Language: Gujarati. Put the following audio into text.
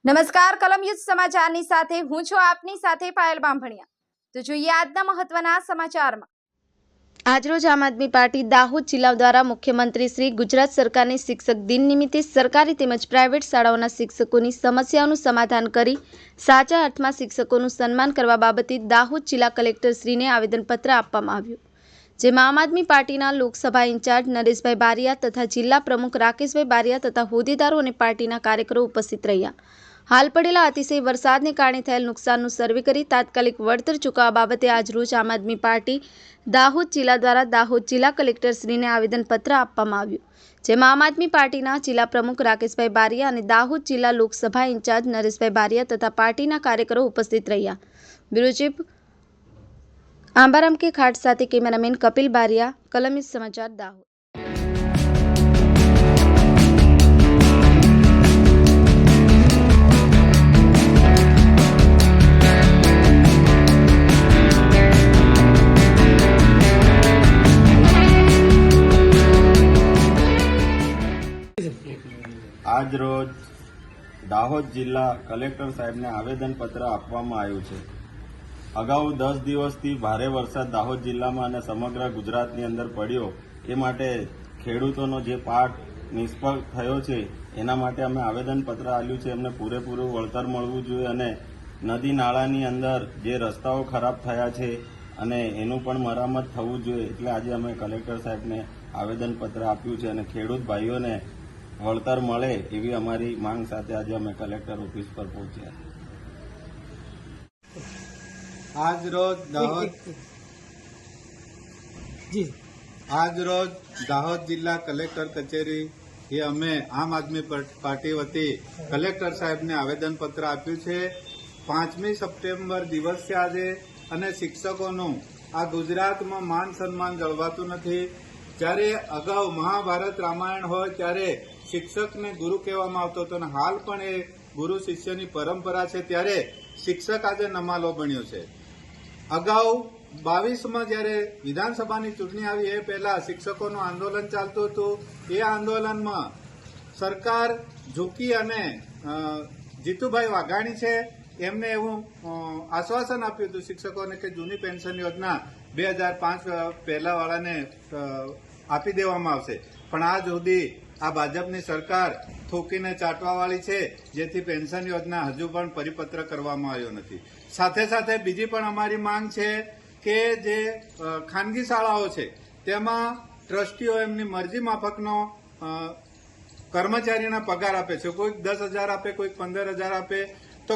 નમસ્કાર કલમ યુદ્ધ સમાચારની સાથે હું છું આપની સાથે પાયલ બાંભણિયા। તો જોઈએ આજના મહત્વના સમાચારમાં। આજરોજ આમ આદમી પાર્ટી દાહોદ જિલ્લા દ્વારા મુખ્યમંત્રી શ્રી ગુજરાત સરકારની શિક્ષક દિન નિમિત્તે સરકારી તેમજ પ્રાઇવેટ શાળાઓના શિક્ષકોની સમસ્યાઓનું સમાધાન કરી સાચા અર્થમાં શિક્ષકોનું સન્માન કરવા બાબતે દાહોદ જિલ્લા કલેક્ટર શ્રીને આવેદનપત્ર આપવામાં આવ્યું, જેમાં આમ આદમી પાર્ટીના લોકસભા ઇન્ચાર્જ નરેશભાઈ બારિયા તથા જિલ્લા પ્રમુખ રાકેશભાઈ બારિયા તથા હોદ્દેદારો અને પાર્ટીના કાર્યકરો ઉપસ્થિત રહ્યા। હાલ પડેલા અતિશય વરસાદને કારણે થયેલ નુકસાનનું સર્વે કરી તાત્કાલિક વળતર ચૂકવવા બાબતે આજરોજ આમ આદમી પાર્ટી દાહોદ જિલ્લા દ્વારા દાહોદ જિલ્લા કલેક્ટર શ્રીને આવેદનપત્ર આપવામાં આવ્યું, જેમાં આમ આદમી પાર્ટીના જિલ્લા પ્રમુખ રાકેશભાઈ બારિયા અને દાહોદ જિલ્લા લોકસભા ઇન્ચાર્જ નરેશભાઈ બારિયા તથા પાર્ટીના કાર્યકરો ઉપસ્થિત રહ્યા। બ્યુરો ચીફ આંબારામ કે ખાટ સાથે કેમેરામેન કપિલ બારિયા, કલમ યુદ્ધ સમાચાર દાહોદ। આજ રોજ દાહોદ જિલ્લા કલેક્ટર સાહેબને આવેદનપત્ર આપવામાં આવ્યું છે। અગાઉ 10 દિવસથી ભારે વરસાદ દાહોદ જિલ્લામાં અને સમગ્ર ગુજરાતની અંદર પડ્યો, એ માટે ખેડૂતોનો જે પાક નિષ્ફળ થયો છે એના માટે અમે આવેદનપત્ર આપ્યું છે। એમને પૂરેપૂરું વળતર મળવું જોઈએ અને નદી નાળાની અંદર જે રસ્તાઓ ખરાબ થયા છે અને એનું પણ મરામત થવું જોઈએ, એટલે આજે અમે કલેક્ટર સાહેબને આવેદનપત્ર આપ્યું છે અને ખેડૂત ભાઈઓને વળતર મળે એવી અમારી માંગ સાથે આજે અમે કલેક્ટર ઓફિસ પર પહોંચ્યા। આજ રોજ દાહોદ જિલ્લા કલેક્ટર કચેરી એ અમે આમ આદમી પાર્ટી વતી કલેક્ટર સાહેબને આવેદનપત્ર આપ્યું છે। 5મી સપ્ટેમ્બર દિવસ છે આજે, અને શિક્ષકોનું આ ગુજરાતમાં માન સન્માન જળવાતું નથી। જ્યારે અગાઉ મહાભારત રામાયણ હોય ત્યારે શિક્ષકને ગુરુ કહેવામાં આવતો હતો અને હાલ પણ એ ગુરુ શિષ્યની પરંપરા છે, ત્યારે શિક્ષક આજે નમાલો બન્યો છે। અગાઉ 22માં જ્યારે વિધાનસભાની ચૂંટણી આવી એ પહેલા શિક્ષકોનું આંદોલન ચાલતું હતું। એ આંદોલનમાં સરકાર ઝૂકી અને જીતુભાઈ વાઘાણી છે એમને એવું આશ્વાસન આપ્યું હતું શિક્ષકોને કે જૂની પેન્શન યોજના 2005 પહેલા વાળાને આપી દેવામાં આવશે, પણ આજ સુધી આ ભાજપની સરકાર થોકીને ચાટવાવાળી છે, જેથી પેન્શન યોજના હજુ પણ પરિપત્ર કરવામાં આવ્યો નથી। સાથે સાથે બીજી પણ અમારી માંગ છે કે જે ખાનગી શાળાઓ છે તેમાં ટ્રસ્ટીઓ એમની મરજી માફકનો કર્મચારીના પગાર આપે છે, કોઈક 10,000 આપે, કોઈક 15,000 આપે, તો